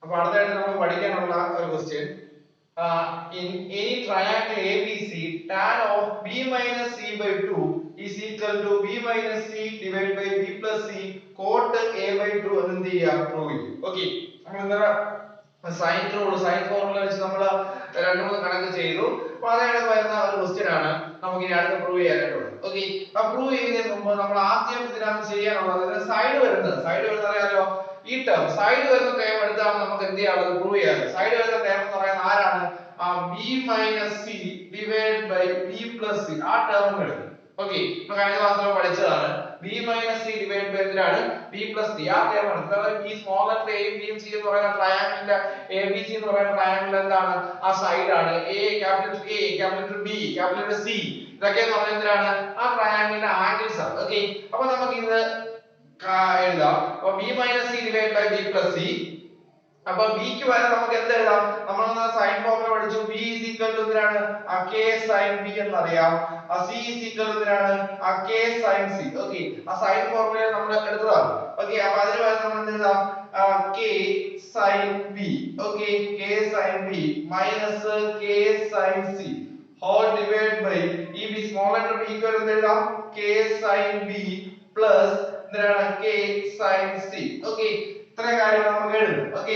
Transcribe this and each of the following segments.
അപ്പോൾ അടുത്തായിട്ട് നമുക്ക് പഠിക്കാനുള്ള ഒരു question in any triangle ABC tan of b minus c by 2 is equal to b minus c divided by b plus c cot a by 2 എന്ന് എന്ത് ചെയ്യാം prove ചെയ്യും. ഓക്കേ, നമ്മൾ എന്താ സൈൻ റൂൾ സൈൻ ഫോർമുല വെച്ച് നമ്മൾ രണ്ട് മൂന്ന് കണക്ക് ചെയ്തു. അപ്പോൾ അതാണ് വരുന്ന ഒരു ക്വസ്റ്റ്യൻ ആണ് നമുക്ക് ഇനി അടുത്ത പ്രൂവ് ചെയ്യാനായിട്ടുള്ളത്. ഓക്കേ, അപ്പോൾ പ്രൂവ് ചെയ്യുന്നതിന് മുമ്പ് നമ്മൾ ആദ്യം ഇതിനകത്ത് ചെയ്യാനുള്ളത് സൈഡ് വരുന്നത് അറിയാലോ. ഈ ടേം സൈഡ് വരുന്ന ടേം എടുത്താണ് നമുക്ക് എന്ത് ചെയ്യാനുള്ളത് പ്രൂവ് ചെയ്യാൻ. സൈഡ് വരുന്ന ടേം എന്ന് പറയുന്നത് ആരാണ്? b minus c divide by b plus c ആ ടേം എടുക്കും. ഓക്കേ, ഇപ്പോ കഴിഞ്ഞ ക്ലാസ്സിൽ നമ്മൾ പഠിച്ചതാണ് b minus c divide by എന്താണ് b പ്ലസ് c ആ ടേം ആണ്. അതായത് ഈ small letter a b c എന്ന് പറയുന്ന ട്രയാങ്കിളിന്റെ abc എന്ന് പറയുന്ന ട്രയാങ്കിൾ എന്താണ്? ആ സൈഡ് ആണ്. ക്യാപിറ്റൽ b ക്യാപിറ്റൽ c ഇതൊക്കെ എന്ന് പറയുന്നത് എന്താണ്? ആ ട്രയാങ്കിളിന്റെ ആംഗിൾസ് ആണ്. ഓക്കേ, അപ്പോൾ നമുക്ക് ഇത് എഴുതാം. അപ്പോൾ b minus c divide by b plus c. അപ്പോൾ b ക്ക് പകരം നമുക്ക് എന്ത് എഴുതാം? നമ്മൾ സൈൻ ഫോർമുല പഠിച്ചു. b എന്താണ്? k sin b എന്നറിയാം. c എന്താണ്? k sin c. ഓക്കേ, ആ സൈൻ ഫോർമുല നമ്മൾ എടുത്തതാണ്. ഓക്കേ, അപ്പോൾ അതിന് പകരം നമ്മൾ എന്ത് എഴുതാം? k sin b. Okay, k sin b minus k sin c whole divide by ഈ b സ്മോൾ ലെറ്റർ b ക്ക് പകരം എന്ത് എഴുതാം? k sin b പ്ലസ് എന്താണ്? k sin c. ഓക്കേ, ഇത്ര കാര്യങ്ങൾ നമുക്ക് എഴുതാം. ഓക്കേ,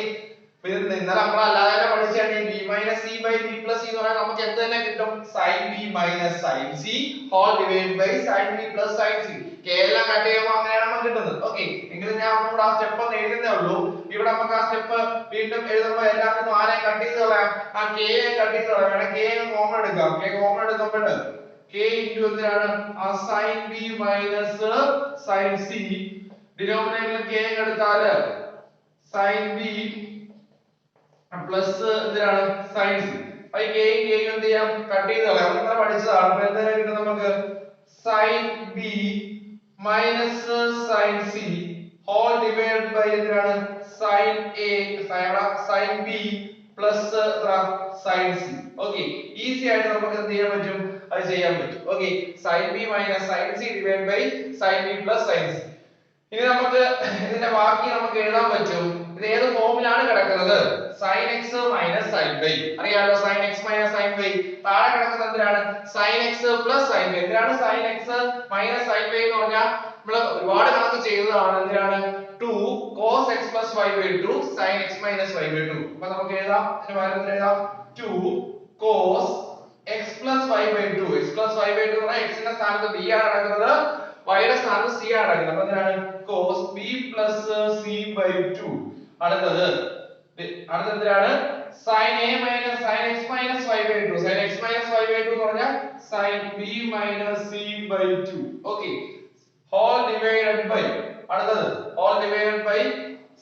പിന്നെ ഇന്നലെ നമ്മൾ അല്ലാതെ പഠിച്ചാണ് b minus c by b plus c എന്ന് പറഞ്ഞാൽ നമുക്ക് എന്ത് തന്നെ കിട്ടും? sin b minus sin c whole divide by sin b plus sin c. k എല്ലാം കട്ട് ചെയ്യുമ്പോൾ അങ്ങനെയാണ് നമുക്ക് കിട്ടുന്നത്. ഓക്കേ, എങ്കിലും ഞാൻ ഒന്നുകൂടെ ആ സ്റ്റെപ്പ് ഒന്ന് എഴുതുന്നേ ഉള്ളൂ. ഇവിടെ നമുക്ക് ആ സ്റ്റെപ്പ് വീണ്ടും എഴുതുമ്പോൾ എല്ലാത്തിനും ആരെ കട്ട് ചെയ്ത് കളയാം? ആ k കട്ട് ചെയ്ത് കളയാം. വേണം k കോമൺ എടുക്കാം. k കോമൺ എടുക്കുമ്പോൾ k ഇൻടു എന്താണ്? ആ sin b minus sin c ഡിനോമിനേറ്ററിൽ k എടുത്താൽ sin b പ്ലസ് എന്താണ്? sin c. അപ്പോൾ k എന്ത് ചെയ്യാം? കട്ട് ചെയ്ത് കളയാം. നമ്മൾ പഠിച്ചതാണ്. അപ്പോൾ എന്തായാലും കിട്ടും നമുക്ക് sin b minus sin c whole divide by എന്താണ്? sin a sin b plus sin c. Okay, easy ആയിട്ട് നമുക്ക് എന്ത് ചെയ്യാൻ പറ്റും? അത് ചെയ്യാൻ പറ്റും. Okay, sin b minus sin c divide by sin b plus sin c. ഇനി നമുക്ക് ഇതിന്റെ ബാക്കി നമുക്ക് എഴുതാൻ പറ്റും. ഇത് ഏത് ഫോമിലാണ് കിടക്കുന്നത്? sin x minus sin y. അറിയാലോ, sin x minus sin y. താഴെ കിടക്കുന്നത് എന്താണ്? sin x plus sin y. എന്താണ് sin x minus sin y എന്ന് പറഞ്ഞാൽ നമ്മൾ ഒരുപാട് കണക്ക് ചെയ്തതാണ്. എന്താണ്? 2 cos x plus y by 2 sin x minus y by 2. അപ്പോൾ നമുക്ക് എഴുതാം, ഇതിന് പകരം എഴുതാം 2 cos x plus y by 2. x plus y by 2 പറഞ്ഞാൽ x ന്റെ സ്ഥാനത്ത് b ആണ് കിടക്കുന്നത്, y യുടെ സ്ഥാനത്ത് c ആണ് കിടക്കുന്നത്. അപ്പോൾ എന്താണ്? cos b plus c by 2. അടുത്തത് എന്താണ്? sin a minus sin x minus y by 2. sin x minus y by 2 എന്ന് പറഞ്ഞാൽ sin b minus c by 2. Okay, whole divided by അടുത്തത് whole divided by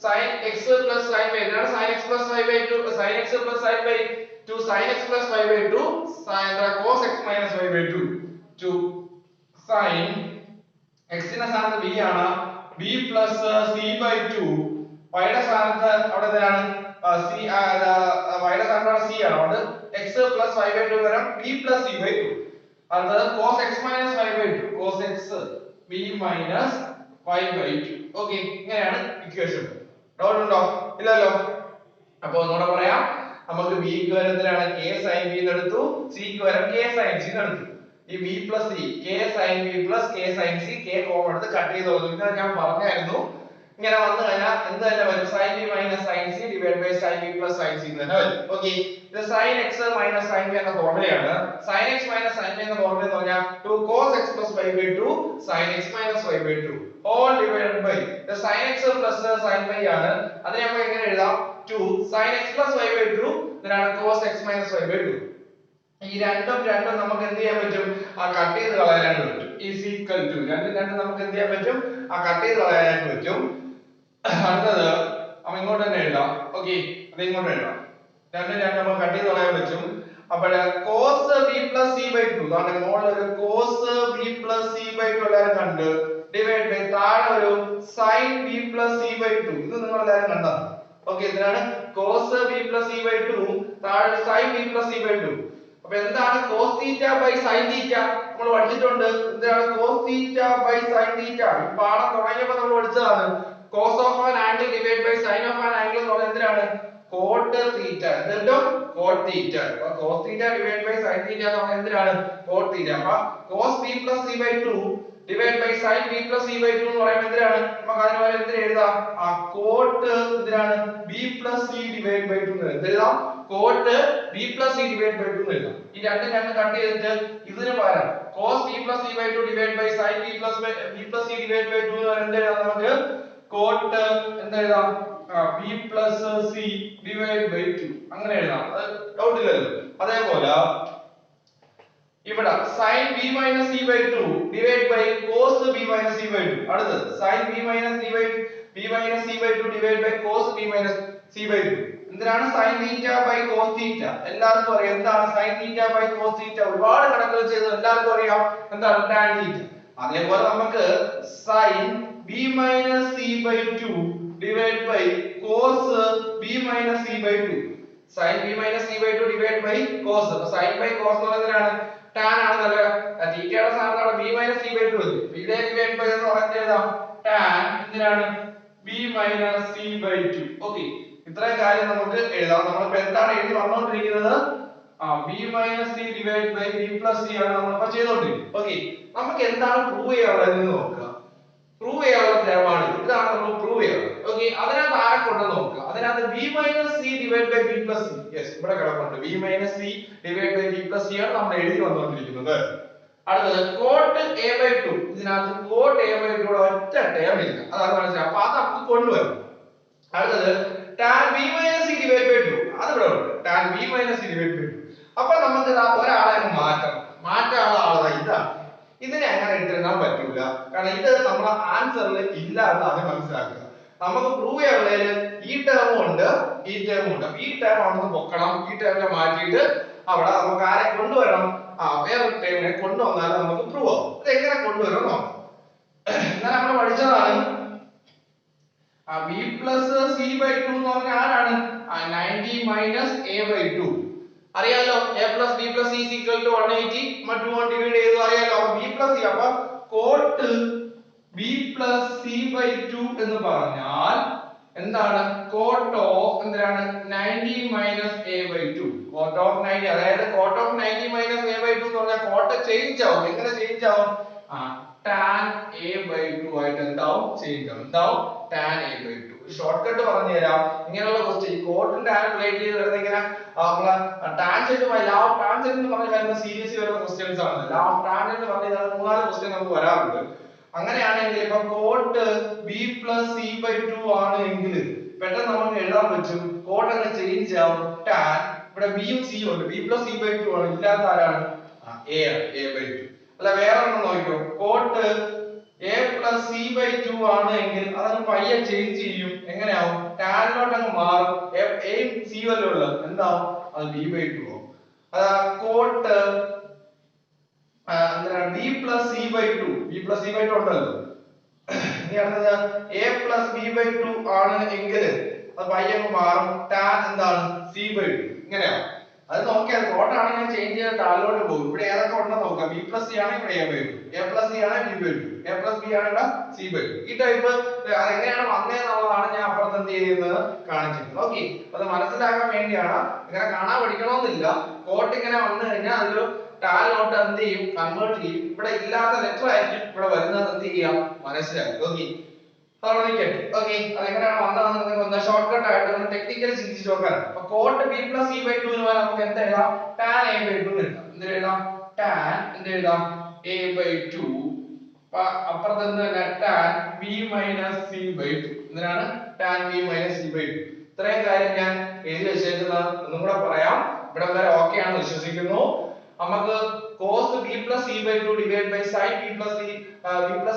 sin x plus sin y. എന്താണ് sin x plus y by 2? sin x plus y by 2 sin x plus y by 2 sin cos x minus y by 2 to sin x ന്റെ സ്ഥാനത്ത് b ആണ്, b plus c by 2. y യുടെ സ്ഥാനത്ത് അവിടെ എന്താണ്? c y യുടെ സ്ഥാനത്ത് c ആണ്. അതുകൊണ്ട് x plus y by 2 പകരം b plus c by 2. അടുത്തത് cos x minus y by 2. cos x b minus y by 2. Okay, ഇങ്ങനെയാണ് ഇക്വേഷൻ. ഡൗട്ട് ഉണ്ടോ? ഇല്ലല്ലോ. അപ്പോൾ ഒന്നുകൂടെ പറയാം. നമുക്ക് b ക്ക് പകരം എന്താണ്? k sin b എന്ന് എടുത്തു, c ക്ക് പകരം k sin c എന്ന് എടുത്തു. ഈ b plus c k sin b plus k sin c k common എടുത്ത് കട്ട് ചെയ്ത് കളഞ്ഞു. ഇത് ഞാൻ പറഞ്ഞായിരുന്നു. ഇങ്ങനെ വന്നു കഴിഞ്ഞാൽ എന്ത് തന്നെ വരും? sin b minus sin c divided by sin b plus sin c എന്ന് തന്നെ വരും. ഓക്കേ, ഇത് sin x minus sin b എന്ന ഫോർമുലയാണ്. sin x minus sin b എന്ന ഫോർമുല എന്ന് പറഞ്ഞാൽ 2 cos x plus y by 2 sin x minus y by 2 all divided by the sin x plus sin y ആണ്. അതിനെ നമുക്ക് എങ്ങനെ എഴുതാം? 2 sin x plus y by 2 ഇതാണ് cos x minus y by 2. ഈ രണ്ടും നമുക്ക് എന്ത് ചെയ്യാൻ പറ്റും? ആ കട്ട് ചെയ്ത് കളയാനായിട്ട് പറ്റും. is equal to രണ്ടും നമുക്ക് എന്ത് ചെയ്യാൻ പറ്റും? ആ കട്ട് ചെയ്ത് കളയാനായിട്ട് പറ്റും. അടുത്തത് നമ്മൾ ഇങ്ങോട്ട് തന്നെ എഴുതാം. ഓക്കേ, അത് ഇങ്ങോട്ട് എഴുതാം. രണ്ടും നമുക്ക് കട്ട് ചെയ്ത് കളയാൻ പറ്റും. അപ്പോൾ cos b plus c by 2 അതാണ് മോളിൽ ഒരു cos b plus c by 2 എല്ലാവരും കണ്ട് ഡിവൈഡ് ബൈ താഴെ ഒരു sin b plus c by 2. ഇത് നിങ്ങൾ എല്ലാവരും കണ്ടതാണ്. ഓക്കേ, ഇതിനാണ് cos b plus c by 2 താഴെ sin b plus c by 2. അപ്പോൾ എന്താണ് cos theta by sin theta? നമ്മൾ പഠിച്ചിട്ടുണ്ട്. എന്താണ് cos theta by sin theta? ഈ പാഠം തുടങ്ങിയപ്പോൾ നമ്മൾ പഠിച്ചതാണ്. cos of an angle divided by sin of an angle എന്ന് പറഞ്ഞാൽ എന്താണ്? cot theta എന്നിട്ടും cot theta അപ്പൊ cos theta divided by sin theta എന്ന് പറഞ്ഞാൽ എന്തിനാണ് cot theta അപ്പൊ cos b plus c by 2 divided by sin b plus c by 2 എന്ന് പറയുന്നത് എന്തിനാണ് നമുക്ക് അതിന് പകരം എന്തിനെ എഴുതാം ആ cot എന്തിനാണ് b plus c divided by 2 എന്ന് എഴുതാം cot b plus c divided by 2 എന്ന് എഴുതാം ഈ രണ്ടും രണ്ടും കട്ട് ചെയ്തിട്ട് ഇതിന് പകരം cos b plus c by 2 divided by sin b plus c divided by 2 എന്ന് പറയുന്നത് എന്ത് എഴുതാം നമുക്ക് cot എന്ത് എഴുതാം b plus c divided by 2 അങ്ങനെ എഴുതാം അത് ഡൗട്ട് ഇല്ലല്ലോ അതേപോലെ ഇവിടെ sin b minus c by 2 divided by cos b minus c by 2 അടുത്തത് sin b minus c by 2 divided by cos b minus c by 2 എന്തിനാണ് sin theta by cos theta എല്ലാവർക്കും അറിയാം എന്താണ് sin theta by cos theta ഒരുപാട് കണക്കുകൾ ചെയ്തത് എല്ലാവർക്കും അറിയാം എന്താണ് tan theta അതേപോലെ നമുക്ക് sin b minus c by 2 divided by cos b minus c by 2 sin b minus c by 2 divided by cos sin by cos എന്ന് പറയുന്നതാണ് tan ആണെന്നല്ല തീറ്റയുടെ സ്ഥാനത്താണ് b minus c by 2 വരും ഇവിടെ divided by എന്ന് പറഞ്ഞാൽ tan എന്തിനാണ് b minus c by 2 okay ഇത്രയും കാര്യം നമുക്ക് എഴുതാം നമ്മൾ ഇപ്പോൾ എന്താണ് എഴുതി വന്നുകൊണ്ടിരിക്കുന്നത് b minus c divided by b plus c ആണ് നമ്മൾ ഇപ്പോൾ ചെയ്തുകൊണ്ടിരിക്കുന്നത് ഓക്കേ നമുക്ക് എന്താണ് പ്രൂവ് ചെയ്യാനുള്ളത് എന്ന് നോക്കുക പ്രൂവ് ചെയ്യാനുള്ള തെരമാണ് ഇതാണ് നമ്മൾ പ്രൂവ് ചെയ്യുന്നത് ഓക്കേ അതിനകത്ത് ആരെ കൊണ്ടെന്ന് നോക്കുക അതിനകത്ത് b minus c divided by b plus c yes ഇവിടെ കിടപ്പുണ്ട് b minus c divided by b plus c ആണ് നമ്മൾ എഴുതി വന്നുകൊണ്ടിരിക്കുന്നത് അടുത്തത് cot a by 2 ഇതിനകത്ത് cot a by 2 യുടെ ഒറ്റ ടേം ഇല്ല അതാണ് മനസ്സിലാക്കുക അപ്പോൾ അത് നമുക്ക് കൊണ്ടുവരണം അടുത്തത് tan b minus c divided by 2 അത് ഇവിടെ ഉണ്ട് tan b minus c divided by 2 അപ്പോൾ നമുക്ക് ഒരാളെ മാറ്റാനുള്ള ആളാ ഇതാണ് ഇതിനെ അങ്ങനെ എടുത്തിടാൻ പറ്റില്ല കാരണം ഇത് നമ്മുടെ ആൻസറിൽ ഇല്ല എന്ന് ആദ്യം മനസ്സിലാക്കുക നമുക്ക് പ്രൂവ് ചെയ്യാനുള്ളതിൽ ഈ ടേമും ഉണ്ട് ഈ ടേമും ഉണ്ട് ഈ ടേം അവിടെ പൊക്കണം ഈ ടേമിനെ മാറ്റിയിട്ട് അവിടെ നമുക്ക് ആരെ കൊണ്ടുവരണം വേറൊരു ടേമിനെ കൊണ്ടുവന്നാൽ നമുക്ക് പ്രൂവ് ആവും ഇത് എങ്ങനെ കൊണ്ടുവരണം നോക്കാം എന്നാൽ നമ്മൾ പഠിച്ചതാണ് b plus c by 2 എന്ന് പറഞ്ഞാൽ ആരാണ് 90 minus a by 2 അറിയാലോ a plus b plus c is equal to 180 2 കൊണ്ട് ഡിവൈഡ് ചെയ്തു അറിയാലോ അപ്പോൾ b plus c അപ്പോൾ cot b plus c by 2 എന്ന് പറഞ്ഞാൽ എന്താണ് cot of എന്താണ് 90 minus a by 2 cot of 90 അതായത് cot of 90 minus a by 2 എന്ന് പറഞ്ഞാൽ cot ചേഞ്ച് ആവും എങ്ങനെ ചേഞ്ച് ആവും tan a by 2 ആയിട്ട് എന്താവും ചേഞ്ച് ആവും എന്താവും tan a by 2 short cut പറഞ്ഞു തരാം ഇങ്ങനെയുള്ള ക്വസ്റ്റ്യൻ കോട്ടും ടാൻ റിലേറ്റ് ചെയ്ത് വരുന്ന ഇങ്ങനെ നമ്മളെ ടാൻജെന്റുമായി ലോ ഓഫ് ടാൻജെന്റ് എന്ന് പറഞ്ഞ് വരുന്ന സീരീസ് വരുന്ന ക്വസ്റ്റ്യൻസ് ആണ് ലോ ഓഫ് ടാൻജെന്റ് എന്ന് പറഞ്ഞാൽ മൂന്നാല് ക്വസ്റ്റ്യൻ നമുക്ക് വരാറുണ്ട് അങ്ങനെയാണെങ്കിൽ ഇപ്പൊ coat b plus c by 2 ആണ് എങ്കിൽ പെട്ടെന്ന് നമുക്ക് എഴുതാൻ പറ്റും കോട്ട് അങ്ങ് ചേഞ്ച് ആവും tan ഇവിടെ b യും c ഉണ്ട് b plus c by 2 ആണ് ഇല്ലാത്ത ആരാണ് a ആണ് a by 2 അല്ല വേറെ ഒന്നും നോക്കിയോ coat a plus c by 2 ആണ് എങ്കിൽ അതങ്ങ് പയ്യെ ചേഞ്ച് ചെയ്യും എങ്ങനെയാവും tan ലോട്ട് അങ്ങ് മാറും a യും c വല്ലേ ഉള്ളത് എന്താവും അത് b by 2 ആവും അതാ കോട്ട് എന്താണ് b plus c by 2 b plus c by 2 ഉണ്ടല്ലോ ഇനി അടുത്തത് a plus b by 2 ആണ് എങ്കിൽ അത് പയ്യെ അങ്ങ് മാറും tan എന്താണ് c by 2 ഇങ്ങനെയാവും അത് നോക്കിയാൽ കോട്ട് ആണെങ്കിൽ ചേഞ്ച് ചെയ്താൽ താഴോട്ട് പോകും ഇവിടെ ഏതൊക്കെ ഉണ്ടെന്ന് നോക്കാം b plus c ആണ് ഇവിടെ a by 2 a plus c ആണ് b by 2 a plus b ആണ് ഇവിടെ c by 2 ഈ ടൈപ്പ് എങ്ങനെയാണ് വന്നതെന്നുള്ളതാണ് ഞാൻ അപ്പുറത്ത് എന്ത് ചെയ്യുന്നത് കാണിച്ചിരുന്നത് ഓക്കേ അത് മനസ്സിലാക്കാൻ വേണ്ടിയാണ് ഇങ്ങനെ കാണാൻ പഠിക്കണമെന്നില്ല കോട്ട് ഇങ്ങനെ വന്നു കഴിഞ്ഞാൽ അതിലൊരു tan നോട്ട് എന്ത് ചെയ്യും കൺവേർട്ട് ചെയ്യും ഇവിടെ ഇല്ലാത്ത ലെറ്റർ ആയിരിക്കും ഇവിടെ വരുന്നത് എന്ത് ചെയ്യാം മനസ്സിലാക്കും ഓക്കേ ഓക്കേ അതെങ്ങനെയാണ് വന്നതെന്ന് നിങ്ങൾക്ക് ഒന്ന് ഷോർട്ട് കട്ട് ആയിട്ട് ഒന്ന് ടെക്നിക്കലി ചിന്തിച്ച് നോക്കാനാണ് അപ്പോൾ coat b plus c by 2 ന് പകരം നമുക്ക് എന്ത് എഴുതാം tan a by 2 എഴുതാം എന്ത് എഴുതാം tan എന്ത് എഴുതാം a by 2 അപ്പുറത്ത് എന്ത് തന്നെ tan b minus c by 2 എന്തിനാണ് tan b minus c by 2 ഇത്രയും കാര്യം ഞാൻ എഴുതി വെച്ചേക്കുന്നത് ഒന്നും കൂടെ പറയാം ഇവിടെ വരെ ഓക്കേ ആണെന്ന് വിശ്വസിക്കുന്നു നമുക്ക് cos b plus c by 2 divided by sin b plus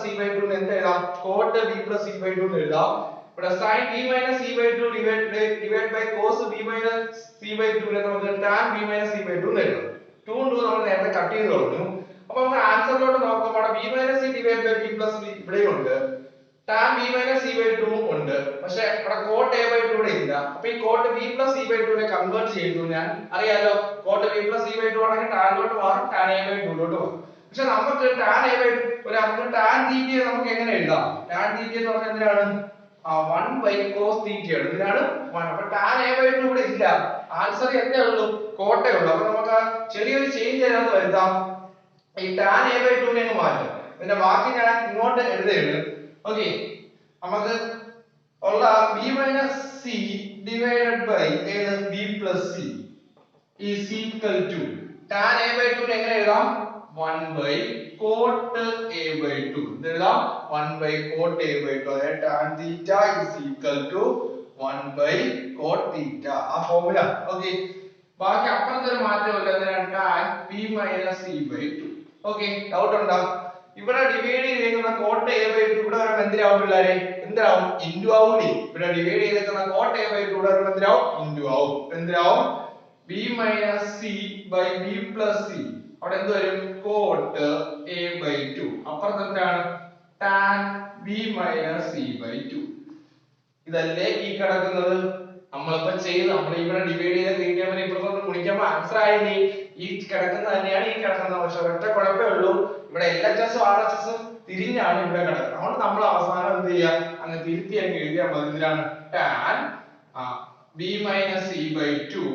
c by 2 എന്ത് എഴുതാം cot b plus c by 2 എന്ന് എഴുതാം ഇവിടെ sin b minus c by 2 divided by cos b minus c by 2 നെ നമുക്ക് tan b minus c by 2 എന്ന് എഴുതാം 2 ഉം 2 നമ്മൾ നേരത്തെ കട്ട് ചെയ്തു കളഞ്ഞു അപ്പോൾ നമ്മൾ ആൻസറിലോട്ട് നോക്കുമ്പോൾ b minus c divided by b plus c ഇവിടെയുണ്ട് tan b minus c by 2 ഉണ്ട് പക്ഷേ ഇവിടെ cot a by 2 ഇവിടെ ഇല്ല അപ്പോൾ ഈ cot b plus c by 2 നെ കൺവേർട്ട് ചെയ്തു ഞാൻ അറിയാലോ cot b plus c by 2 ആണെങ്കിൽ tan ലോട്ട് മാറും tan a by 2 ലോട്ട് മാറും പക്ഷേ നമുക്ക് tan a by 2 ഒരു നമുക്ക് tan theta നമുക്ക് എങ്ങനെ എഴുതാം tan theta എന്ന് പറഞ്ഞാൽ എന്തിനാണ് 1 by cos theta ആണ്. ഇതിനാണ് 1. അപ്പോൾ tan a by 2 ഇവിടെ ഇല്ല. ആൻസർ എന്തേ ഉള്ളൂ? കോട്ടേ ഉള്ളൂ. അപ്പോൾ നമുക്ക് ചെറിയൊരു ചേഞ്ച് അതിനകത്ത് വരുത്താം. ഈ tan a by 2 നെ അങ്ങ് മാറ്റാം. പിന്നെ ബാക്കി ഞാൻ ഇങ്ങോട്ട് എഴുതുകയാണ്. ഓക്കേ. നമുക്ക് ഉള്ള b minus c divided by b plus c is equal to tan a by 2 നെ എങ്ങനെ എഴുതാം? 1 by cot a by 2. ഇത് എഴുതാം 1 by cot a by 2. അതായത് tan theta is equal to 1 by cot theta. ആ formula. Okay. ബാക്കി അപ്പുറത്തെ ഒരു മാറ്റമില്ല. എന്താണ്? tan b minus c by 2. Okay. Doubt ഉണ്ടോ? ഇവിടെ ഡിവൈഡ് ചെയ്തിരിക്കുന്ന cot a by 2 ഇവിടെ വരുമ്പോൾ എന്തിനാവും പിള്ളേരെ? എന്താവും? ഇൻടു ആവും. ഇവിടെ ഡിവൈഡ് ചെയ്തിരിക്കുന്ന cot a by 2 ഇവിടെ വരുമ്പോൾ എന്തിനാവും? ഇൻടു ആവും. എന്തിനാവും? b minus c by b plus c. അവിടെ എന്ത് വരും? cot a by 2. അപ്പുറത്ത് എന്താണ്? tan b minus c by 2. ഇതല്ലേ ഈ കിടക്കുന്നത്? നമ്മളിപ്പോൾ ചെയ്ത് നമ്മൾ ഇവിടെ ഡിവൈഡ് ചെയ്ത തീറ്റ ഇപ്പുറത്തോട്ട് ഗുണിക്കുമ്പോൾ ആൻസർ ആയില്ലേ? ഈ കിടക്കുന്ന തന്നെയാണ് ഈ കിടക്കുന്നത്. പക്ഷെ ഒറ്റ കുഴപ്പമേ ഉള്ളൂ, ഇവിടെ LHS ഉം RHS ഉം തിരിഞ്ഞാണ് ഇവിടെ കിടക്കുന്നത്. അതുകൊണ്ട് നമ്മൾ അവസാനം എന്ത് ചെയ്യുക? അങ്ങ് തിരുത്തി അങ്ങ് എഴുതിയാൽ മതി. ഇതിലാണ് tan b minus c by 2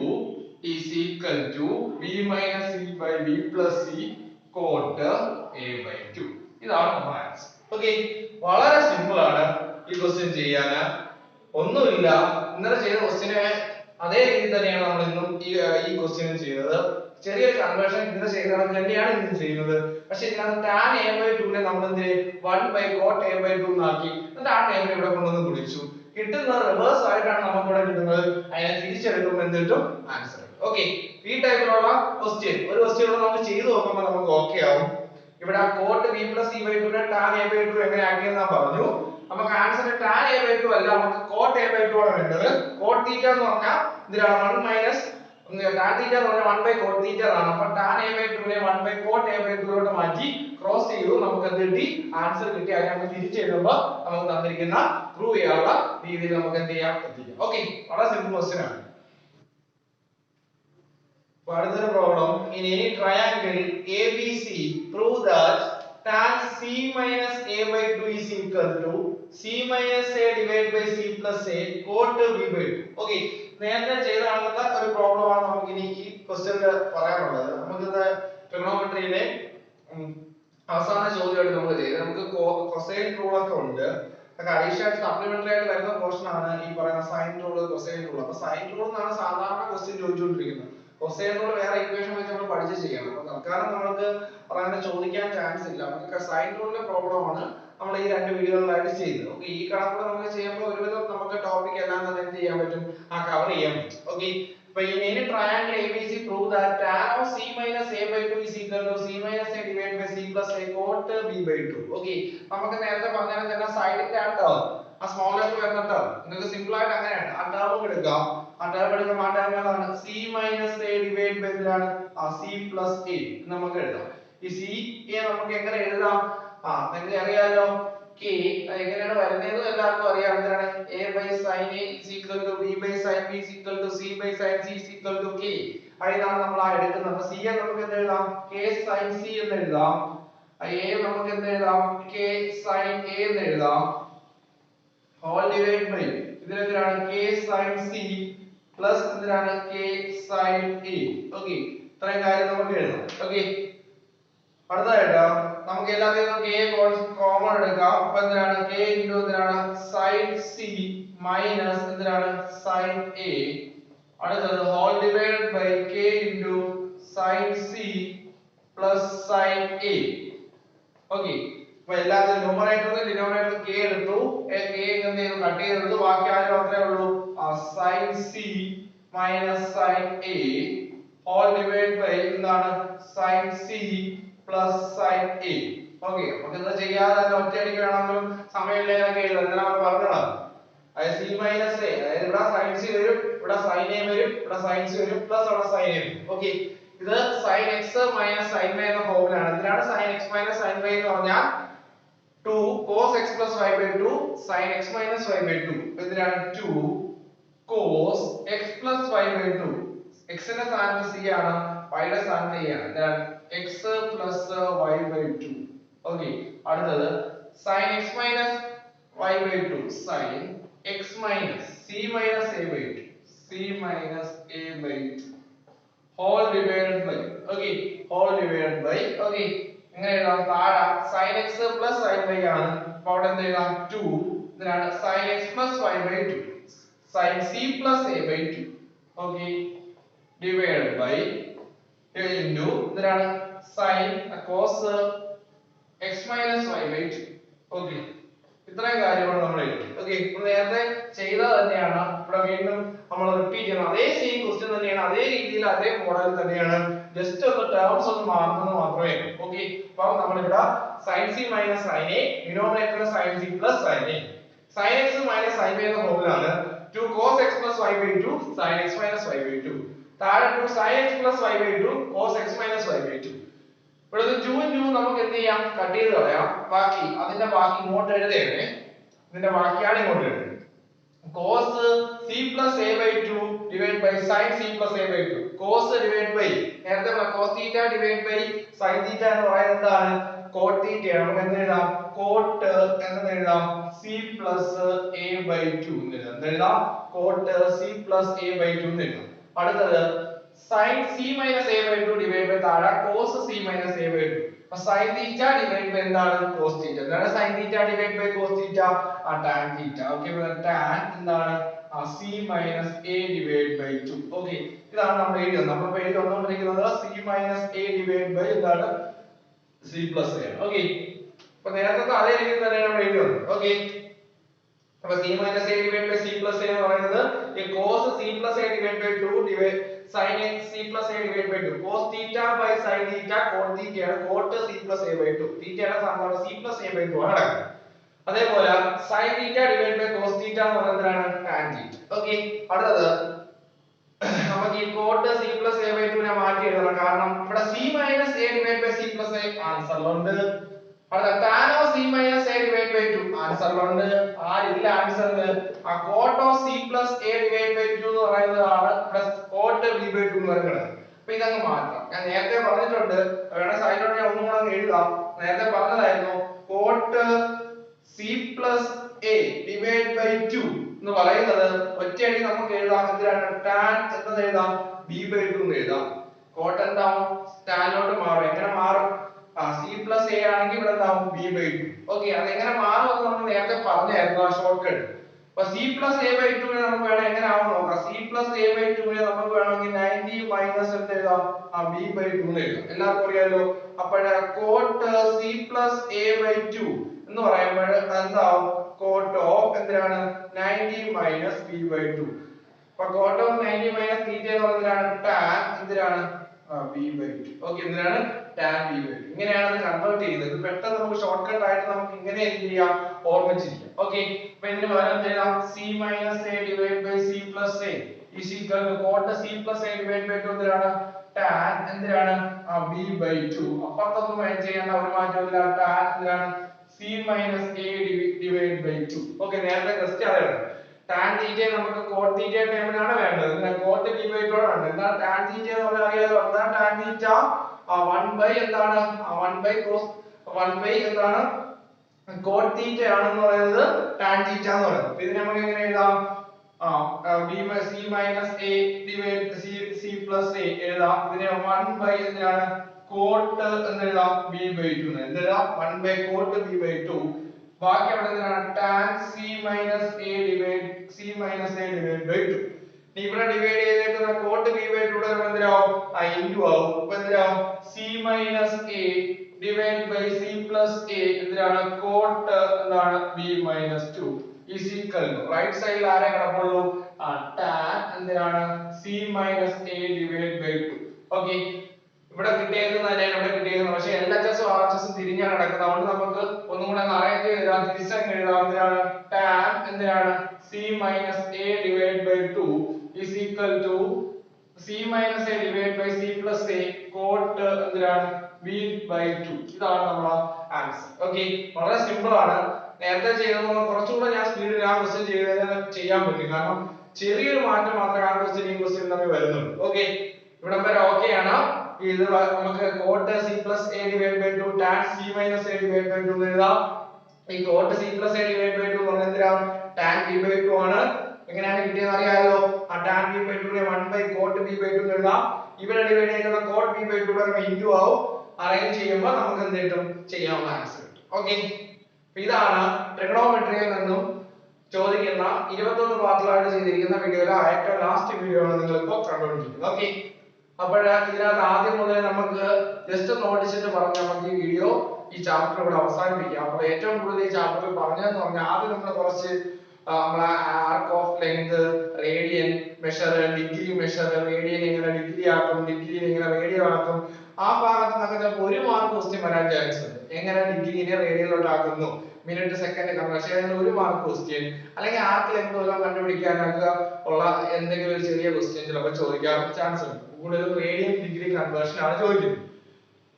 is equal to b minus c by b plus c cot a by 2. ഇതാണ് നമ്മുടെ ആൻസർ. ഓക്കേ, വളരെ സിമ്പിൾ ആണ് ഈ ക്വസ്റ്റ്യൻ ചെയ്യാൻ. ഒന്നുമില്ല, ഇന്നലെ ചെയ്ത ക്വസ്റ്റ്യനെ അതേ രീതിയിൽ തന്നെയാണ് നമ്മൾ ഇന്നും ഈ ക്വസ്റ്റ്യൻ ചെയ്തത്. ചെറിയൊരു കൺവേർഷൻ ഇന്നലെ ചെയ്ത കണക്ക് തന്നെയാണ് ഇന്നും ചെയ്യുന്നത്. പക്ഷെ ഇതിനകത്ത് tan a by 2 നെ നമ്മൾ എന്ത് 1 by cot a by 2 ആക്കി. എന്നിട്ട് ആ ടൈമിൽ ഇവിടെ കൊണ്ടുവന്ന് ഗുണിച്ചു. കിട്ടുന്ന റിവേഴ്സ് ആയിട്ടാണ് നമുക്ക് ഇവിടെ കിട്ടുന്നത്. അതിനെ തിരിച്ചെടുക്കുമ്പോൾ എന്ത് കിട്ടും? ആൻസർ. ഓക്കേ, ഈ ടൈപ്പിലുള്ള ക്വസ്റ്റ്യൻ ഒരു ക്വസ്റ്റ്യൻ നമുക്ക് ചെയ്തു നോക്കുമ്പോൾ നമുക്ക് ഓക്കേ ആവും. ഇവിടെ cot b plus c by 2 നെ tan a by 2 എങ്ങനെ ആക്കിയെന്ന് ഞാൻ പറഞ്ഞു. നമുക്ക് ആൻസർ tan a by 2 അല്ല, നമുക്ക് cot a by 2 ആണ് വേണ്ടത്. cot theta എന്ന് പറഞ്ഞാൽ ഇതിലാണ് 1 minus tan theta എന്ന് പറഞ്ഞാൽ 1 by cot theta ആണ്. അപ്പോൾ tan a by 2 നെ 1 by cot a by 2 ലോട്ട് മാറ്റി ക്രോസ് ചെയ്തു. നമുക്ക് എന്ത് കിട്ടി? ആൻസർ കിട്ടി. അതിനെ നമുക്ക് തിരിച്ചെഴുതുമ്പോൾ നമുക്ക് തന്നിരിക്കുന്ന പ്രൂവ് ചെയ്യാനുള്ള രീതിയിൽ നമുക്ക് എന്ത് ചെയ്യാം? എത്തിക്കാം. ഓക്കേ, വളരെ സിമ്പിൾ ക്വസ്റ്റ്യൻ ആണ്. അടുത്തൊരു problem. In any triangle ABC, prove that tan c minus a by 2 is equal to c minus a divided by c plus a cot b by 2. Okay, നേരത്തെ ചെയ്ത കണക്കത്തെ ഒരു പ്രോബ്ലം ആണ് നമുക്ക് ഇനി ഈ ക്വസ്റ്റ്യനിൽ പറയാനുള്ളത്. നമുക്കിത് ട്രിഗണോമെട്രിയിലെ അവസാന ചോദ്യമായിട്ട് നമ്മൾ ചെയ്തത്. നമുക്ക് കൊസൈൻ റൂൾ ഒക്കെ ഉണ്ട്. അതൊക്കെ അഡീഷണൽ സപ്ലിമെന്ററി ആയിട്ട് വരുന്ന പോർഷൻ ആണ് ഈ പറയുന്ന സൈൻ റൂൾ, കൊസൈൻ റൂൾ. അപ്പോൾ സൈൻ റൂൾ എന്നാണ് സാധാരണ ക്വസ്റ്റ്യൻ ചോദിച്ചുകൊണ്ടിരിക്കുന്നത്. കൊസൈൻ റൂൾ വേറെ ഇക്വേഷൻ വെച്ച് നമ്മൾ പഠിച്ച് ചെയ്യണം. അപ്പോൾ തൽക്കാലം നമുക്ക് പറയാൻ ചോദിക്കാൻ ചാൻസ് ഇല്ല. നമുക്ക് സൈൻ റൂളിന്റെ പ്രോബ്ലം ആണ് നമ്മൾ ഈ രണ്ട് വീഡിയോകളിലായിട്ട് ചെയ്തത്. ഓക്കേ, ഈ കണക്കുകൾ നമുക്ക് ചെയ്യുമ്പോൾ ഒരുവിധം നമുക്ക് ടോപ്പിക് എല്ലാം തന്നെ എന്ത് ചെയ്യാൻ പറ്റും? കവർ ചെയ്യാൻ പറ്റും. ഓക്കേ, അപ്പോൾ in any triangle ABC, prove that tan of c minus a by 2 is equal to c minus a divided by c plus a cot b by 2. Okay, നമുക്ക് നേരത്തെ പറഞ്ഞാൽ തന്നെ സൈഡിന്റെ ആ ടേം, ആ സ്മോൾ ലെറ്റർ വരുന്ന term നിങ്ങൾക്ക് simple ആയിട്ട് അങ്ങനെയാണ് ആ ടേം എടുക്കാം. ആ ടേം എടുക്കുമ്പോൾ ആ ടേം ഏതാണ്? c minus a divided by എന്താണ്? c plus a നമുക്ക് എഴുതാം. ഈ c a നമുക്ക് എങ്ങനെ എഴുതാം? നിങ്ങൾക്ക് അറിയാലോ k എങ്ങനെയാണ് വരുന്നത് എല്ലാവർക്കും അറിയാം. എന്താണ്? a by sin a is equal to b by sin b is equal to c by sin c is equal to k. അതിനാണ് നമ്മൾ ആ എടുക്കുന്നത്. അപ്പോൾ c നമുക്ക് എന്ത് എഴുതാം? k sin c എന്ന് എഴുതാം. a നമുക്ക് എന്ത് എഴുതാം? k sin a എന്ന് എഴുതാം. ഹോൾ ഡിവൈഡ് ബൈ ഇതിലെന്താണ്? k sin c പ്ലസ് എന്താണ്? k sin a. ഓക്കേ, ഇത്രയും കാര്യം നമുക്ക് എഴുതാം. ഓക്കേ, അടുത്തതായിട്ട് നമുക്ക് എല്ലാത്തിനും k കോമൺ എടുക്കാം. അപ്പോൾ എന്താണ്? k ഇൻടു എന്താണ്? sin c മൈനസ് എന്താണ്? sin a. അടുത്തത് whole divided by k into sin c plus sin a. Okay, അപ്പോൾ എല്ലാത്തിനും ന്യൂമറേറ്ററിൽ ഡിനോമിനേറ്ററിൽ k എടുത്തു. k എന്ത് ചെയ്തു? കട്ട് ചെയ്തെടുത്തു. ബാക്കി ആരും മാത്രമേ ഉള്ളൂ. sin c minus sin a whole divide by എന്താണ്? sin c plus sin a. Okay, നമുക്ക് ഇത് ചെയ്യാതെ ഒറ്റയടിക്ക് വേണമെങ്കിലും സമയമില്ലാതൊക്കെ എഴുതാം. എന്നാൽ നമ്മൾ പറഞ്ഞതാണ് അതായത് c മൈനസ് a, അതായത് ഇവിടെ sin c വരും, ഇവിടെ sin a വരും, ഇവിടെ sin c വരും, പ്ലസ് അവിടെ sin a വരും. ഓക്കേ, ഇത് sin x minus sin y എന്ന ഫോർമുലയാണ്. ഇതിലാണ് sin x minus sin y എന്ന് പറഞ്ഞാൽ 2 cos x plus y by 2 sin x minus y by 2. ഇതിലാണ് 2 cos x plus y by 2. x ന്റെ സ്ഥാനത്ത് c ആണ്, y യുടെ സ്ഥാനത്ത് a ആണ്. ഇതാണ് x plus y by 2. Okay, അടുത്തത് sin x minus y by 2 sin x minus c minus a by 2 c minus a by 2 whole divided by okay whole divided by okay എങ്ങനെ എഴുതാം താഴെ sin x plus sin y ആണ് അപ്പോൾ അവിടെ എന്ത് എഴുതാം 2 ഇതിനാണ് sin x plus y by 2 sin c plus a by 2 okay divided by into ഇതിനാണ് sin cos x minus y by 2 okay ഇത്രയും കാര്യമാണ് നമ്മൾ എഴുതി ഓക്കേ ഇപ്പോൾ നേരത്തെ ചെയ്തത് തന്നെയാണ് ഇവിടെ വീണ്ടും നമ്മൾ റിപ്പീറ്റ് ചെയ്യുന്നത് അതേ സെയിം ക്വസ്റ്റ്യൻ തന്നെയാണ് അതേ രീതിയിൽ അതേ മോഡൽ തന്നെയാണ് ജസ്റ്റ് ഒന്ന് ടേംസ് ഒന്ന് മാറുന്നത് മാത്രമേ ഉള്ളൂ ഓക്കേ അപ്പോൾ നമ്മൾ ഇവിടെ sin c minus sin a denominator sin c plus sin a sin x minus sin y എന്ന ഫോർമുലയാണ് 2 cos x plus y by 2 sin x minus y by 2 താഴെ 2 sin x plus y by 2 cos x minus y by 2 ഇവിടെ 2 ഉം 2 നമുക്ക് എന്ത് ചെയ്യാം cut ചെയ്ത് കളയാം ബാക്കി അതിന്റെ ബാക്കി ഇങ്ങോട്ട് എഴുതേണേ ഇതിന്റെ ബാക്കിയാണ് ഇങ്ങോട്ട് എഴുതുന്നത് cos c plus a by 2 divided by sin c plus a by 2 cos divided by നേരത്തെ cos theta divided by sin theta എന്ന് പറയുന്നത് എന്താണ് cot theta ആണ് നമുക്ക് എന്ത് എഴുതാം cot എന്ന് എഴുതാം c plus a by 2 എന്ന് എഴുതാം എന്ത് എഴുതാം cot c plus a by 2 എന്ന് എഴുതാം അടുത്തത് sin c minus a by 2 divided by താഴെ cos c minus a by 2 അപ്പോൾ sin theta divided by എന്താണ് cos theta എന്താണ് sin theta divided by cos theta tan theta okay അപ്പോൾ tan എന്താണ് c minus a divided by 2 okay ഇതാണ് നമ്മൾ എഴുതുന്നത് നമ്മൾ ഇപ്പോൾ എഴുതി വന്നുകൊണ്ടിരിക്കുന്നത് c minus a divided by എന്താണ് c plus a ഓക്കേ അപ്പോൾ നേരത്തെ അതേ രീതിയിൽ തന്നെയാണ് നമ്മൾ എഴുതുന്നത് ഓക്കേ അപ്പോൾ c minus a divided by c plus a എന്ന് പറയുന്നത് ഈ cos c plus a divided by 2 divide sin x c plus a divided by 2 cos theta by sin theta cot theta ആണ് cot c plus a by 2 theta യുടെ സ്ഥാനത്ത് c plus a by 2 ആണ് കിടക്കുന്നത് അതേപോലെ sin theta divided by cos theta എന്ന് പറയുന്നത് എന്താണ് tan theta okay അടുത്തത് നമുക്ക് ഈ cot c plus a by 2 നെ മാറ്റി എഴുതണം കാരണം ഇവിടെ c minus a divided by c plus a ആൻസറിലുണ്ട് അടുത്ത tan of c minus a divided by 2 ആൻസറിലുണ്ട് ആരില്ല ആൻസറിൽ ആ cot of c plus a divided by 2 എന്ന് പറയുന്നതാണ് പ്ലസ് cot b by 2 എന്ന് പറയുന്നത് അപ്പോൾ ഇതങ്ങ് മാറ്റാം ഞാൻ നേരത്തെ പറഞ്ഞിട്ടുണ്ട് വേണേ സൈഡിലോട്ട് ഞാൻ ഒന്നും കൂടെ എഴുതാം നേരത്തെ പറഞ്ഞതായിരുന്നു cot c plus a divided by 2 എന്ന് പറയുന്നത് ഒറ്റയടി നമുക്ക് എഴുതാം എന്തിനാണ് tan എന്ന് എഴുതാം b by 2 എന്ന് എഴുതാം cot എന്താവും tan ലോട്ട് മാറും എങ്ങനെ മാറും c plus a ആണെങ്കിൽ ഇവിടെ എന്താവും b by 2 ഓക്കേ അത് എങ്ങനെ മാറും എന്ന് നമ്മൾ നേരത്തെ പറഞ്ഞായിരുന്നു ആ ഷോർട്ട് കട്ട് അപ്പോൾ c plus a by 2 നെ നമുക്ക് വേണം എങ്ങനെ ആവും നോക്കാം c plus a by 2 നെ നമുക്ക് വേണമെങ്കിൽ 90 മൈനസ് എന്ത് എഴുതാം b by 2 എന്ന് എഴുതാം എല്ലാവർക്കും അറിയാലോ അപ്പോൾ cot c plus a by 2 എന്ന് പറയുമ്പോൾ എന്താവും cot of എന്തിനാണ് 90 മൈനസ് b by 2 അപ്പോൾ cot of 90 മൈനസ് theta എന്ന് പറയുന്നതാണ് tan എന്തിനാണ് b by 2 ഓക്കേ എന്തിനാണ് tan b by 2 ഇങ്ങനെയാണ് അത് കൺവേർട്ട് ചെയ്യുന്നത് ഇത് പെട്ടെന്ന് നമുക്ക് ഷോർട്ട് കട്ട് ആയിട്ട് നമുക്ക് ഇങ്ങനെ എന്ത് ചെയ്യാം ഓർമ്മിച്ചിരിക്കാം ഓക്കേ അപ്പോൾ ഇതിന് പകരം എഴുതാം c minus a divided by c plus a is equal to cot c plus a divided by 2 എന്തിനാണ് tan എന്തിനാണ് b by 2 അപ്പുറത്തൊന്നും ചെയ്യേണ്ട ഒരു മാറ്റമില്ല tan എന്തിനാണ് c minus a divided by 2 okay നേരത്തെ ക്വസ്റ്റ്യൻ അതാണ് tan theta നമുക്ക് cot theta ടേമിലാണ് വേണ്ടത് എന്നാൽ cot b by 2 ആണ് വേണ്ടത് എന്നാൽ tan theta എന്ന് പറഞ്ഞാൽ അറിയാലോ എന്താണ് tan theta 1 by എന്താണ് 1 by cos 1 by എന്താണ് cot theta ആണെന്ന് പറയുന്നത് tan theta എന്ന് പറയുന്നത് അപ്പോൾ ഇതിനെ നമുക്ക് എങ്ങനെ എഴുതാം b c minus a divided c plus a എഴുതാം ഇതിനെ 1 by എന്താണ് cot എന്ന് എഴുതാം b by 2 എന്ന് എഴുതാം 1 by cot b by 2 ബാക്കി അവിടെ എന്താണ് tan c minus a divided by 2 ഇവിടെ ഡിവൈഡ് ചെയ്തേക്കുന്ന cot b by 2 യുടെ എന്താവും ഇൻടു ആവും അപ്പോൾ എന്താവും c minus a divided by c plus a എന്താണ് cot എന്താണ് b minus 2 is equal to right സൈഡിൽ ആരെ കിടപ്പുള്ളൂ tan എന്താണ് c minus a divided by 2 okay ഇവിടെ കിട്ടിയേക്കുന്നത് തന്നെയാണ് ഇവിടെ കിട്ടിയേക്കുന്നത് പക്ഷേ LHS ഉം RHS ഉം തിരിഞ്ഞാണ് കിടക്കുന്നത് അതുകൊണ്ട് നമുക്ക് ഒന്നും കൂടെ അറേഞ്ച് ചെയ്താൽ തിരിച്ചങ്ങ് എഴുതാം എന്താണ് tan എന്താണ് c minus a divided by 2 is equal to c minus a divided by c plus a cot എന്താണ് b by 2 ഇതാണ് നമ്മുടെ ആൻസർ ഓക്കേ വളരെ സിമ്പിൾ ആണ് നേരത്തെ ചെയ്തതുപോലെ കുറച്ചുകൂടെ ഞാൻ സ്പീഡിൽ ആ ക്വസ്റ്റ്യൻ ചെയ്യാൻ പറ്റും കാരണം ചെറിയൊരു മാറ്റം മാത്രമേ ആ ക്വസ്റ്റ്യൻ തമ്മിൽ വരുന്നുള്ളൂ ഓക്കേ ഇവിടെ വരെ ഓക്കേ ആണ് ഇത് നമുക്ക് cot c plus a divided by 2 tan c minus a divided by 2 എഴുതാം ഈ cot c plus a divided by 2 എന്ന് പറഞ്ഞാൽ എന്തിനാ tan b by 2 ആണ്. എങ്ങനെയാണ് കിട്ടിയെന്ന് അറിയാമല്ലോ. ആ tan b by 2 നെ 1 by cot b by 2 എന്ന് എഴുതാം. ഇവിടെ ഡിവൈഡ് ചെയ്യുന്ന cot b by 2 യുടെ ഇൻടു ആവും. അറേഞ്ച് ചെയ്യുമ്പോൾ നമുക്ക് എന്ത് കിട്ടും? ചെയ്യാവുന്ന ആൻസർ കിട്ടും. ഓക്കേ, ഇതാണ് ട്രിഗണോമെട്രിയിൽ നിന്നും ചോദിക്കുന്ന 21 പാർട്ടുകളായിട്ട് ചെയ്തിരിക്കുന്ന വീഡിയോയിലെ ഏറ്റവും ലാസ്റ്റ് വീഡിയോ ആണ് നിങ്ങൾ ഇപ്പോൾ കണ്ടുകൊണ്ടിരിക്കുന്നത്. ഓക്കേ, അപ്പോൾ ഇതിനകത്ത് ആദ്യം മുതൽ നമുക്ക് ജസ്റ്റ് ഒന്ന് ഓടിച്ചിട്ട് പറഞ്ഞാൽ നമുക്ക് ഈ വീഡിയോ ഈ ചാപ്റ്റർ ഇവിടെ അവസാനിപ്പിക്കാം. അപ്പോൾ ഏറ്റവും കൂടുതൽ ഈ ചാപ്റ്ററിൽ പറഞ്ഞതെന്ന് പറഞ്ഞാൽ ആദ്യം നമ്മൾ കുറച്ച് നമ്മളെ arc of length, radian measure, degree measure, radian എങ്ങനെ ഡിഗ്രി ആക്കും, ഡിഗ്രി എങ്ങനെ റേഡിയൻ ആക്കും, ആ ഭാഗത്ത് നിന്നൊക്കെ ചിലപ്പോൾ 1 മാർക്ക് ക്വസ്റ്റ്യൻ വരാൻ ചാൻസ് ഉണ്ട്. എങ്ങനെ ഡിഗ്രിനെ റേഡിയനിലോട്ട് ആക്കുന്നു, മിനിറ്റ് സെക്കൻഡ് കൺവേർഷൻ, അങ്ങനെ 1 മാർക്ക് ക്വസ്റ്റ്യൻ, അല്ലെങ്കിൽ ആർക്ക് ലെങ്ത് വല്ലതും കണ്ടുപിടിക്കാനൊക്കെ ഉള്ള എന്തെങ്കിലും ഒരു ചെറിയ ക്വസ്റ്റ്യൻ ചിലപ്പോൾ ചോദിക്കാൻ ചാൻസ് ഉണ്ട്. കൂടുതലും റേഡിയൻ ഡിഗ്രി കൺവേർഷൻ ആണ് ചോദിക്കുന്നത്.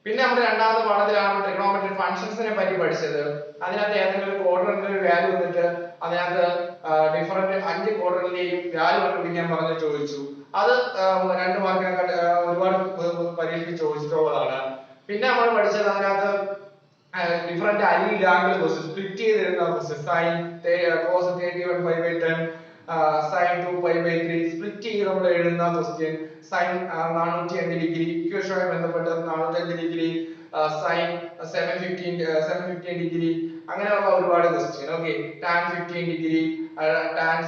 പിന്നെ നമ്മൾ രണ്ടാമത്തെ പാഠത്തിലാണ് ട്രിഗണോമെട്രി ഫങ്ഷൻസിനെ പറ്റി പഠിച്ചത്. അതിനകത്ത് ഏതെങ്കിലും ഒരു ക്വാഡ്രന്റിന്റെ ഒരു വാല്യൂ വന്നിട്ട് അതിനകത്ത് ഡിഫറന്റ് 5 ക്വാഡ്രന്റിന്റെയും വാല്യൂ കണ്ടുപിടിക്കാൻ പറഞ്ഞു ചോദിച്ചു. അത് 2 മാർക്കിനൊക്കെ ഒരുപാട് പരീക്ഷയ്ക്ക് ചോദിച്ചിട്ടുള്ളതാണ്. പിന്നെ നമ്മൾ പഠിച്ചത് അതിനകത്ത് different allied angle question, split ചെയ്തിരുന്ന question, sign cos 31 pi by 10, sin 2 pi by 3 split ചെയ്ത് നമ്മൾ എഴുതുന്ന ക്വസ്റ്റ്യൻ, sin 405 ഡിഗ്രി ഇക്വേഷനുമായി ബന്ധപ്പെട്ട് 405 ഡിഗ്രി, sin 715 ഡിഗ്രി, അങ്ങനെയുള്ള ഒരുപാട് question. Okay, tan 15 degree, tan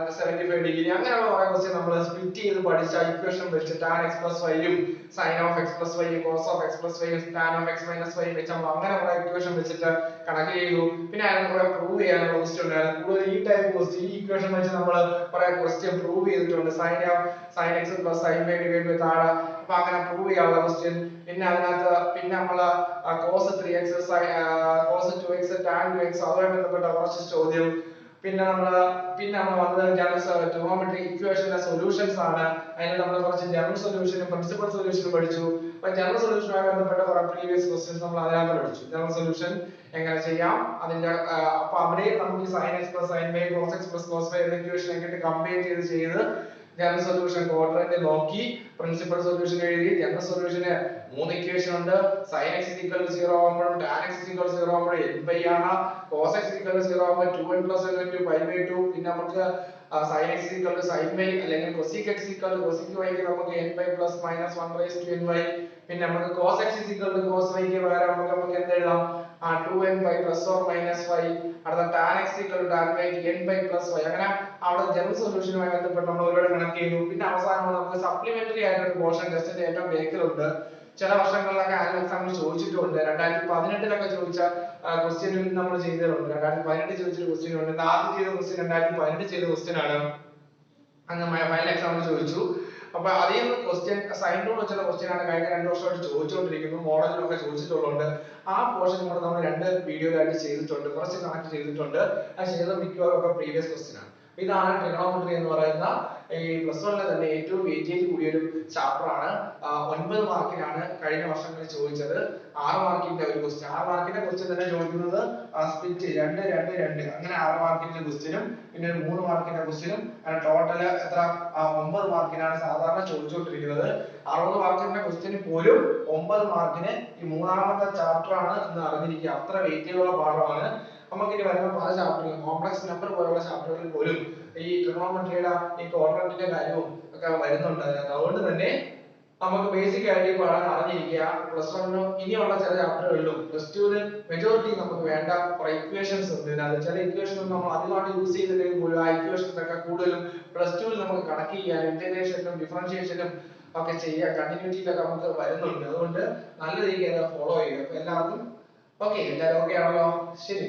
75 degree, അങ്ങനെയുള്ള കുറെ ക്വസ്റ്റ്യൻ നമ്മൾ സ്പ്ലിറ്റ് ചെയ്ത് പഠിച്ച ഇക്വേഷൻ വെച്ച് tan x plus y ഉം sin of x plus y ഉം cos of x plus y ഉം tan of x minus y വെച്ച് നമ്മൾ അങ്ങനെ കുറെ ഇക്വേഷൻ വെച്ചിട്ട് കണക്ട് ചെയ്തു. പിന്നെ അതിനെ കുറെ പ്രൂവ് ചെയ്യാനുള്ള ക്വസ്റ്റ്യൻ ഉണ്ടായിരുന്നു. കൂടുതൽ ഈ ടൈപ്പ് ക്വസ്റ്റ്യൻ, ഈ ഇക്വേഷൻ വെച്ച് നമ്മൾ കുറെ ക്വസ്റ്റ്യൻ പ്രൂവ് ചെയ്തിട്ടുണ്ട്. sin x plus sin y divide by താഴെ, അപ്പൊ അങ്ങനെ പ്രൂവ് ചെയ്യാനുള്ള ക്വസ്റ്റ്യൻ. പിന്നെ അതിനകത്ത് പിന്നെ നമ്മൾ cos 3x cos 2x tan 2x അതുമായി ബന്ധപ്പെട്ട കുറച്ച് ചോദ്യം. പിന്നെ നമ്മൾ വന്നത് ട്രിഗണോമെട്രി ഇക്വേഷന്റെ സൊല്യൂഷൻസ് ആണ്. അതിൽ നമ്മൾ കുറച്ച് ജനറൽ സൊല്യൂഷനും പ്രിൻസിപ്പൽ സൊല്യൂഷനും പഠിച്ചു. അപ്പൊ ജനറൽ സൊല്യൂഷനുമായി ബന്ധപ്പെട്ട കുറെ പ്രീവിയസ് ക്വസ്റ്റ്യൻസ് നമ്മൾ അതിനകത്ത് പഠിച്ചു. ജനറൽ സൊല്യൂഷൻ എങ്ങനെ ചെയ്യാം, അതിന്റെ അപ്പൊ അവിടെ നമുക്ക് sin x plus sin y cos x plus cos y എന്ന ഇക്വേഷൻ എങ്ങനെ കമ്പയർ ചെയ്ത് ജനറൽ സൊല്യൂഷൻ ക്വാഡ്രന്റ് നോക്കി, പ്രിൻസിപ്പൽ സൊല്യൂഷൻ എഴുതി. ജനറൽ സൊല്യൂഷന് 3 ഇക്വേഷൻ ഉണ്ട്. sin x 0 ആവുമ്പോൾ tan x 0 ആവുമ്പോൾ n pi ആണ്, cos x 0 ആവുമ്പോൾ 2n plus n into pi by 2. പിന്നെ നമുക്ക് sin x sin y അല്ലെങ്കിൽ cosec x cosec y ക്ക് നമുക്ക് n pi plus minus 1 raised to ny. പിന്നെ നമുക്ക് cos x cos y ക്ക് പകരം നമുക്ക് എന്ത് എഴുതാം, 2n pi plus or minus y. അടുത്ത tan x tan y n pi plus y. അങ്ങനെ അവിടെ ജനറൽ സൊല്യൂഷനുമായി ബന്ധപ്പെട്ട് നമ്മൾ ഒരുപാട് കണക്ട് ചെയ്തു. പിന്നെ അവസാനം നമുക്ക് സപ്ലിമെന്ററി ആയിട്ടൊരു പോർഷൻ ടെസ്റ്റിന്റെ ഏറ്റവും ബേക്കിലുണ്ട്. ചില വർഷങ്ങളിലൊക്കെ ആനുവൽ എക്സാമിന് ചോദിച്ചിട്ടുണ്ട്. 2018 ചോദിച്ച ക്വസ്റ്റ്യനിൽ നമ്മൾ ചെയ്തിട്ടുണ്ട്. 2018 ചോദിച്ചൊരു ക്വസ്റ്റ്യൻ ഉണ്ട്. ആദ്യം ചെയ്ത ക്വസ്റ്റ്യൻ 2018 ചെയ്ത ക്വസ്റ്റ്യൻ ആണ്. അങ്ങനെ ഫൈനൽ എക്സാമിന് ചോദിച്ചു. അപ്പൊ അതിൽ നിന്ന് ക്വസ്റ്റ്യൻ സൈൻ റൂൾ വെച്ചുള്ള ക്വസ്റ്റ്യൻ ആണ് കഴിഞ്ഞ 2 വർഷമായിട്ട് ചോദിച്ചുകൊണ്ടിരിക്കുന്നു. മോഡലിലൊക്കെ ചോദിച്ചിട്ടുള്ളതുകൊണ്ട് ആ പോർഷൻ കൂടെ നമ്മൾ 2 വീഡിയോയിലായിട്ട് ചെയ്തിട്ടുണ്ട്. കുറച്ച് കണക്ട് ചെയ്തിട്ടുണ്ട്. ആ ചെയ്ത മിക്കവാറും ഒക്കെ പ്രീവിയസ് ക്വസ്റ്റ്യൻ ആണ്. ഇതാണ് ട്രിഗണോമെട്രി എന്ന് പറയുന്ന ഈ +1 തന്നെ ഏറ്റവും വെയിറ്റേജ് കൂടിയ ഒരു ചാപ്റ്റർ ആണ്. 9 മാർക്കിനാണ് കഴിഞ്ഞ വർഷങ്ങളിൽ ചോദിച്ചത്. 6 മാർക്കിന്റെ ഒരു ക്വസ്റ്റ്യൻ, 6 മാർക്കിന്റെ ക്വസ്റ്റ്യൻ തന്നെ ചോദിക്കുന്നത് സ്പ്ലിറ്റ് 2 2 2 അങ്ങനെ 6 മാർക്കിന്റെ ക്വസ്റ്റ്യനും പിന്നെ 3 മാർക്കിന്റെ ക്വസ്റ്റ്യനും, അങ്ങനെ ടോട്ടൽ എത്ര 9 മാർക്കിനാണ് സാധാരണ ചോദിച്ചുകൊണ്ടിരിക്കുന്നത്. 60 മാർക്കിന്റെ ക്വസ്റ്റ്യന് പോലും 9 മാർക്കിന് ഈ മൂന്നാമത്തെ ചാപ്റ്റർ ആണ് എന്ന് അറിഞ്ഞിരിക്കുക. അത്ര വെയിറ്റേജുള്ള പാഠമാണ്. നമുക്ക് ഇനി വരുന്ന പല ചാപ്റ്ററുകളും കോംപ്ലക്സ് നമ്പർ പോലുള്ള ചാപ്റ്ററുകളിൽ പോലും ഈ ട്രിഗണോമെട്രിയുടെ ഈ ക്വാഡ്രന്റിന്റെ കാര്യവും ഒക്കെ വരുന്നുണ്ട്. അതുകൊണ്ട് തന്നെ നമുക്ക് ബേസിക് ആയിട്ട് ഈ പാഠം അറിഞ്ഞിരിക്കുക. +1 ഇനിയുള്ള ചില ചാപ്റ്ററുകളിലും +2 മെജോറിറ്റി നമുക്ക് വേണ്ട കുറെ ഇക്വേഷൻസ് ഉണ്ട്. അതിൽ ചില ഇക്വേഷൻ നമ്മൾ അധികമായിട്ട് യൂസ് ചെയ്തില്ലെങ്കിൽ പോലും ആ ഇക്വേഷൻസ് ഒക്കെ കൂടുതലും +2 നമുക്ക് കണക്ട് ചെയ്യാൻ, ഇന്റഗ്രേഷനും ഡിഫറൻഷിയേഷനും ഒക്കെ ചെയ്യാൻ, കണ്ടിന്യൂറ്റിയിലൊക്കെ നമുക്ക് വരുന്നുണ്ട്. അതുകൊണ്ട് നല്ല രീതിയിൽ അത് ഫോളോ ചെയ്യുക. അപ്പൊ എല്ലാവർക്കും ഓക്കെ, എല്ലാവരും ഓക്കെ ആണല്ലോ? ശരി.